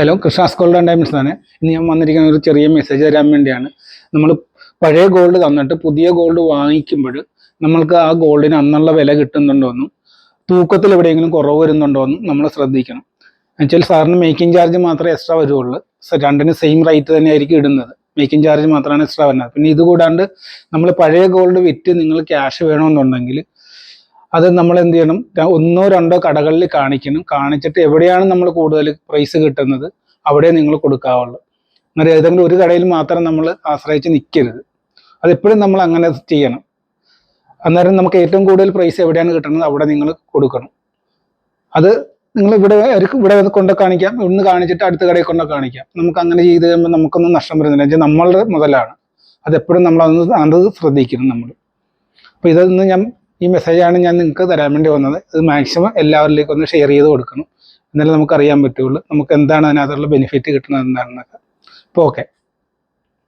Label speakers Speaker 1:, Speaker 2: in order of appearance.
Speaker 1: Hello, Krishna's gold and diamonds ആണ്. ഇന്ന് ഞാൻ വന്നിരിക്കുന്ന ഒരു ചെറിയ മെസ്സേജ് തരാൻ വേണ്ടിയാണ്. നമ്മൾ പഴയ ഗോൾഡ് തന്നിട്ട് പുതിയ ഗോൾഡ് വാങ്ങിക്കുമ്പോൾ നമ്മൾക്ക് ആ ഗോൾഡിന് അന്നുള്ള വില കിട്ടുന്നുണ്ടോയെന്നും തൂക്കത്തിൽ എവിടെയെങ്കിലും കുറവ് വരുന്നുണ്ടോയെന്നും നമ്മൾ ശ്രദ്ധിക്കണം. എന്നുവെച്ചാൽ സാറിന് മേക്കിംഗ് ചാർജ് മാത്രമേ എക്സ്ട്രാ വരുള്ളൂ. രണ്ടിനും സെയിം റേറ്റ് തന്നെ ആയിരിക്കും ഇടുന്നത്. മേക്കിംഗ് ചാർജ് മാത്രമാണ് എക്സ്ട്രാ വരുന്നത്. പിന്നെ ഇതുകൂടാണ്ട് നമ്മൾ പഴയ ഗോൾഡ് വിറ്റ് നിങ്ങൾ ക്യാഷ് വേണമെന്നുണ്ടെങ്കിൽ അത് നമ്മൾ എന്ത് ചെയ്യണം, ഒന്നോ രണ്ടോ കടകളിൽ കാണിച്ചിട്ട് എവിടെയാണ് നമ്മൾ കൂടുതൽ പ്രൈസ് കിട്ടുന്നത് അവിടെ നിങ്ങൾ കൊടുക്കാവുള്ളൂ. എന്നാൽ ഏതെങ്കിലും ഒരു കടയിൽ മാത്രം നമ്മൾ ആശ്രയിച്ച് നിൽക്കരുത്. അതെപ്പോഴും നമ്മൾ അങ്ങനെ ചെയ്യണം. അന്നേരം നമുക്ക് ഏറ്റവും കൂടുതൽ പ്രൈസ് എവിടെയാണ് കിട്ടുന്നത് അവിടെ നിങ്ങൾ കൊടുക്കണം. അത് നിങ്ങൾ ഇവിടെ കൊണ്ട് കാണിക്കാം, ഒന്ന് കാണിച്ചിട്ട് അടുത്ത കടയിൽ കൊണ്ട് കാണിക്കാം. നമുക്ക് അങ്ങനെ ചെയ്ത് കഴിയുമ്പോൾ നമുക്കൊന്നും നഷ്ടം വരുന്നില്ല. എന്നുവെച്ചാൽ നമ്മളുടെ മുതലാണ്. അതെപ്പോഴും അത് ശ്രദ്ധിക്കണം നമ്മൾ. അപ്പോൾ ഇതൊന്ന് ഈ മെസ്സേജാണ് ഞാൻ നിങ്ങൾക്ക് തരാൻ വേണ്ടി വന്നത്. ഇത് മാക്സിമം എല്ലാവരിലേക്കും ഒന്ന് ഷെയർ ചെയ്ത് കൊടുക്കണം. എന്നാലും നമുക്കറിയാൻ പറ്റുള്ളൂ നമുക്ക് എന്താണ് അതിനകത്തുള്ള ബെനിഫിറ്റ് കിട്ടുന്നത് എന്താണെന്നൊക്കെ. അപ്പോൾ ഓക്കെ.